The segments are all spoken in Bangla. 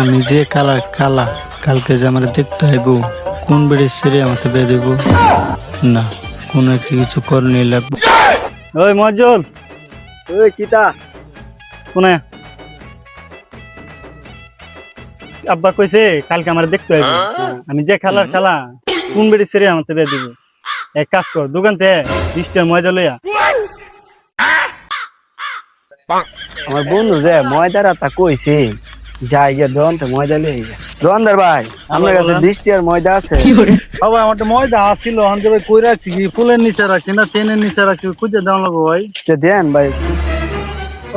আমি যে কালার কালা, কালকে যে আমার দেখতে হইব কোন বেড়ির ছেড়ে আমাকে বেয়ে দেব না, কোন একটা কিছু করণীয় লাগবে। ওই মজ্জল, ওই কিতা কোনে আব্বা কইছে কালকে আমার দেখতে হইব, আমি যে কালার কালা কোন বেড়ির ছেড়ে আমাকে বেয়ে দেব। এক কাজ কর, দোকান থেকে 20টার ময়দা লইয়া। আমার বন্ধু যে ময়দারা তা কইছে যাই গিয়ে দোকান থেকে ময়দা লই দোকানদার ভাই আপনার কাছে 20 টাকার ময়দা আছে? বাবা আমার তো ময়দা আসছিল, আমি ভাই কই রাখছি কি ফুলের নিচে রাখছি না চেনের নিচে রাখছি, খুঁজে দাও লাগবো ভাই। দেন ভাই।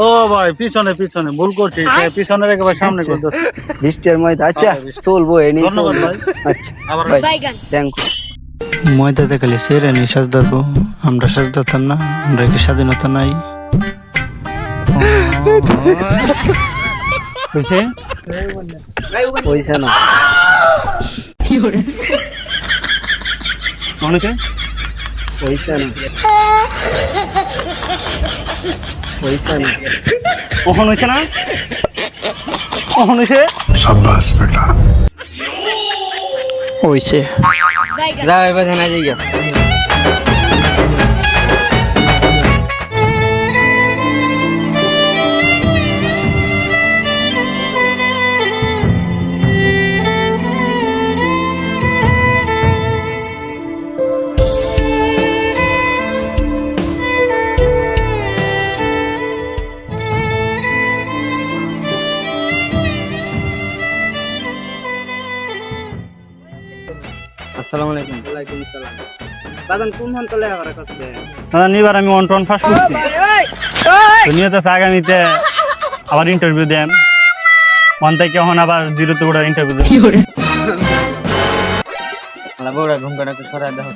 ও ভাই পিছনে পিছনে ভুল করছি, পিছনে রেখে ভাই সামনে করে দোস। 20 টাকার ময়দা আচ্ছা চলবো এই নিয়ে ধন্যবাদ ভাই। আচ্ছা আবার ভাই থ্যাংক ময়দা দেখালে সেরে নি সাজ ধরবো, আমরা সাজ ধরতাম না, আমরা কি স্বাধীনতা নাই? কইছে পয়সা না মানুষে পয়সা না পয়সা না কখন হয়েছে না, কখন হয়েছে शाबाश बेटा হয়েছে। যা এবার না যাই গিয়া আসসালামু আলাইকুম। ওয়ালাইকুম আসসালাম। বাদান কোন হন তলে আবার করতে? নিবার আমি 1 টন ফার্স্ট করছি, নিয়ত আছে আগামীতে আবার ইন্টারভিউ দেন, 1 থেকে এখন আবার 0 তে ওটা ইন্টারভিউ দেন। আলা বড় ঘুমকাটা সরা দাও।